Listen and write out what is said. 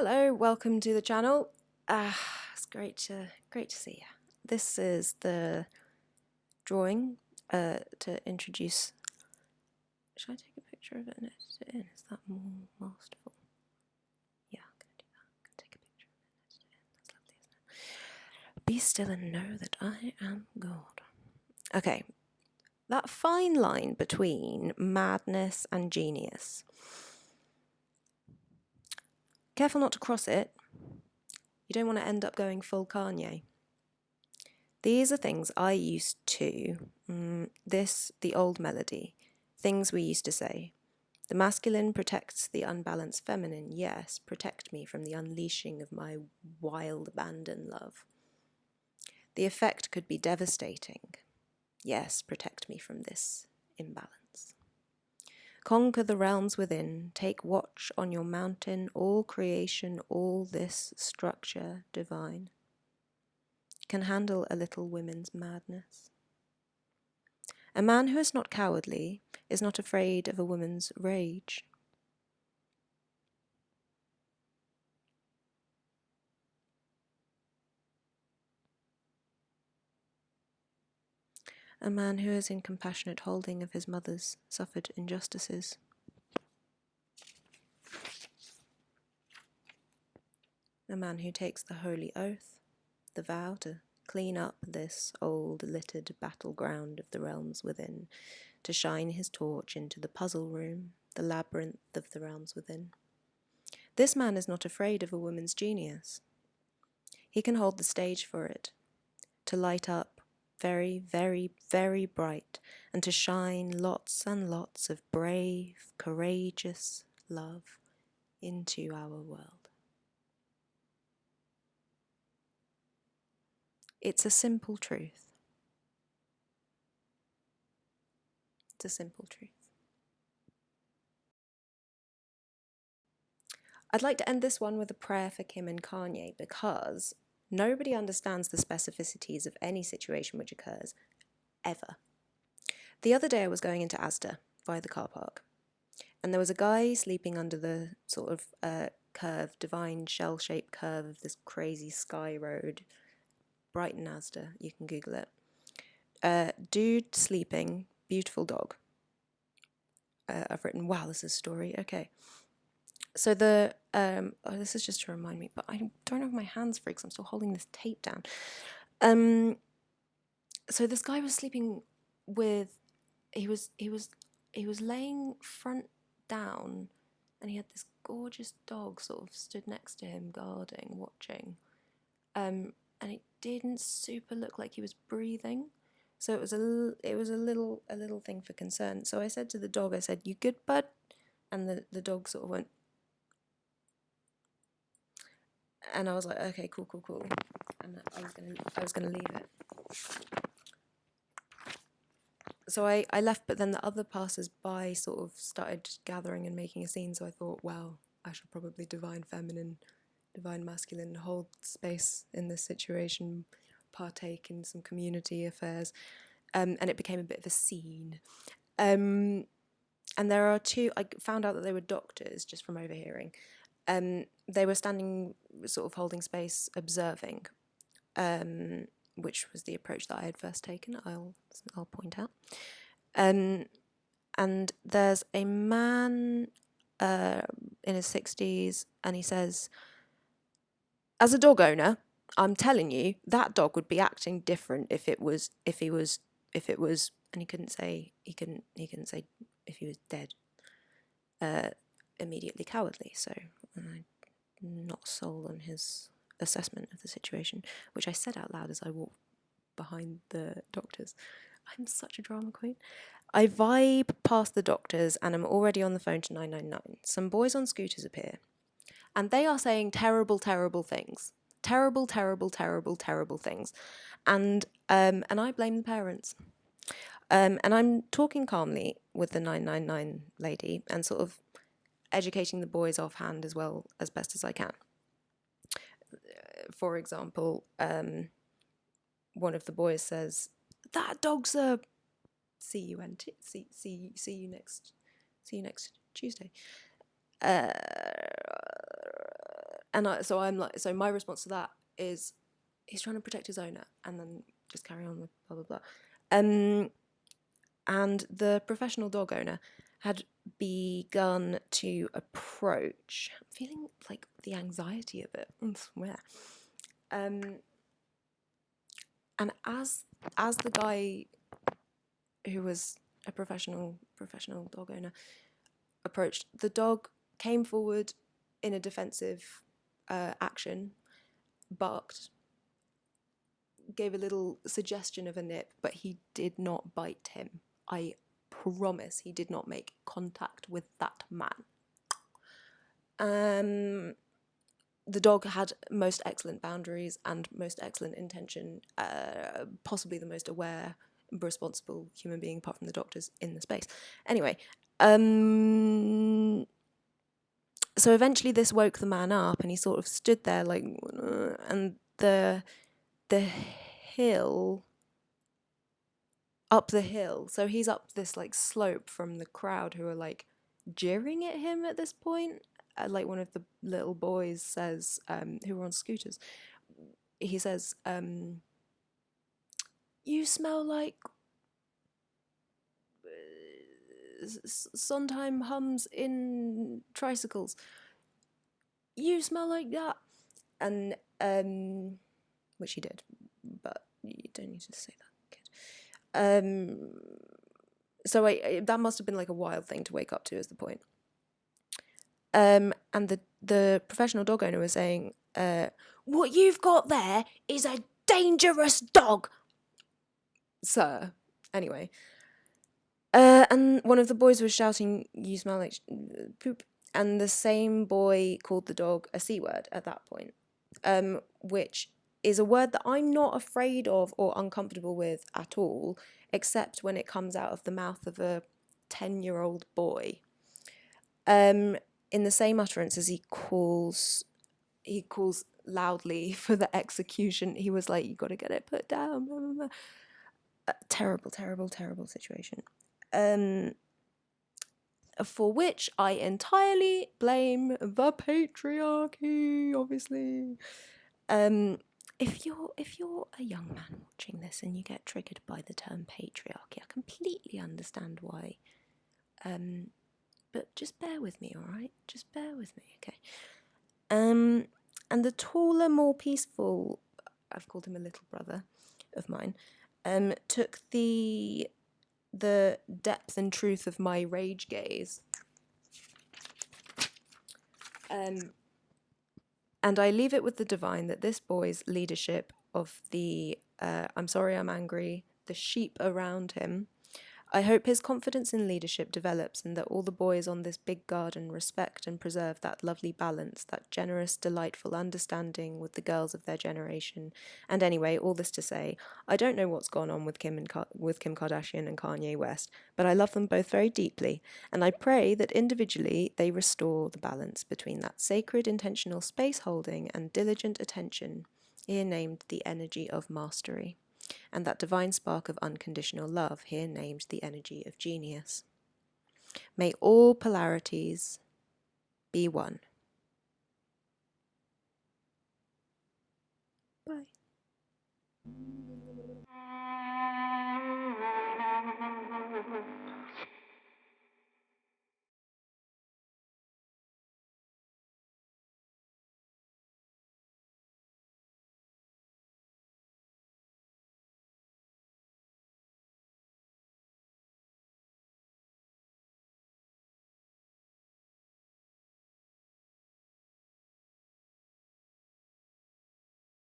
Hello, welcome to the channel. It's great to see you. This is the drawing to introduce. Should I take a picture of it and edit it in? Is that more masterful? Yeah, I'm gonna do that. I'm gonna take a picture of it and edit it in. That's lovely, isn't it? Be still and know that I am God. Okay, that fine line between madness and genius. Careful not to cross it. You don't want to end up going full Kanye. These are things I used to, the old melody, things we used to say. The masculine protects the unbalanced feminine. Yes, protect me from the unleashing of my wild abandon love. The effect could be devastating. Yes, protect me from this imbalance. Conquer the realms within, take watch on your mountain, all creation, all this structure divine. Can handle a little women's madness. A man who is not cowardly is not afraid of a woman's rage. A man who is in compassionate holding of his mother's suffered injustices. A man who takes the holy oath, the vow to clean up this old littered battleground of the realms within, to shine his torch into the puzzle room, the labyrinth of the realms within. This man is not afraid of a woman's genius. He can hold the stage for it, to light up very, very, very bright, and to shine lots and lots of brave, courageous love into our world. It's a simple truth. It's a simple truth. I'd like to end this one with a prayer for Kim and Kanye, because nobody understands the specificities of any situation which occurs, ever. The other day I was going into Asda via the car park, and there was a guy sleeping under the sort of curved, divine shell-shaped curve of this crazy sky road. Brighton Asda, you can Google it. Dude sleeping, beautiful dog. I've written, wow, this is a story. Okay. So this is just to remind me, but I don't have my hands free because I'm still holding this tape down. So this guy was sleeping with, he was laying front down, and he had this gorgeous dog sort of stood next to him, guarding, watching. And it didn't super look like he was breathing, so it was a little thing for concern. So I said to the dog, I said, "You good, bud?" And the dog sort of went, and I was like, "Okay, cool." And I was gonna leave it. So I left, but then the other passers-by sort of started gathering and making a scene. So I thought, well, I should probably divine feminine, divine masculine, hold space in this situation, partake in some community affairs, and it became a bit of a scene. And there are two, I found out that they were doctors just from overhearing. They were standing, sort of holding space, observing, which was the approach that I had first taken, I'll point out. And there's a man in his 60s, and he says, as a dog owner, I'm telling you, that dog would be acting different if it was, and he couldn't say if he was dead, immediately cowardly. So I'm not sold on his assessment of the situation, which I said out loud as I walked behind the doctors. I'm such a drama queen. I vibe past the doctors and I'm already on the phone to 999. Some boys on scooters appear, and they are saying terrible, terrible things. Terrible, terrible, terrible, terrible things. And I blame the parents. And I'm talking calmly with the 999 lady and sort of educating the boys offhand as well as best as I can. For example, one of the boys says, "That dog's a see you next Tuesday," and so my response to that is he's trying to protect his owner, and then just carry on with blah blah blah. And the professional dog owner had begun to approach. I'm feeling like the anxiety of it. I swear. And as the guy who was a professional dog owner approached, the dog came forward in a defensive action, barked, gave a little suggestion of a nip, but he did not bite him. I promise he did not make contact with that man. The dog had most excellent boundaries and most excellent intention, possibly the most aware, responsible human being apart from the doctors in the space. Anyway, so eventually this woke the man up, and he sort of stood there like, and the hill, up the hill, so he's up this like slope from the crowd who are like jeering at him at this point. Like one of the little boys says, who were on scooters, he says, you smell like Sondheim hums in tricycles. You smell like that. And, which he did, but you don't need to say that, kid. So that must have been like a wild thing to wake up to, is the point. And the professional dog owner was saying, what you've got there is a dangerous dog, sir. Anyway. And one of the boys was shouting, you smell like poop. And the same boy called the dog a C word at that point, which is a word that I'm not afraid of or uncomfortable with at all, except when it comes out of the mouth of a 10-year-old boy. In the same utterance as he calls loudly for the execution, he was like, you got to get it put down. Blah, blah, blah. Terrible, terrible, terrible situation. For which I entirely blame the patriarchy, obviously. If you're a young man watching this and you get triggered by the term patriarchy, I completely understand why. But just bear with me, all right? Just bear with me, okay? And the taller, more peaceful, I've called him a little brother of mine, took the depth and truth of my rage gaze. And I leave it with the divine that this boy's leadership of the I'm sorry, I'm angry, the sheep around him, I hope his confidence in leadership develops, and that all the boys on this big garden respect and preserve that lovely balance, that generous, delightful understanding with the girls of their generation. And anyway, all this to say, I don't know what's gone on with Kim Kardashian and Kanye West, but I love them both very deeply, and I pray that individually they restore the balance between that sacred, intentional space holding and diligent attention, here named the energy of mastery, and that divine spark of unconditional love, here named the energy of genius. May all polarities be one.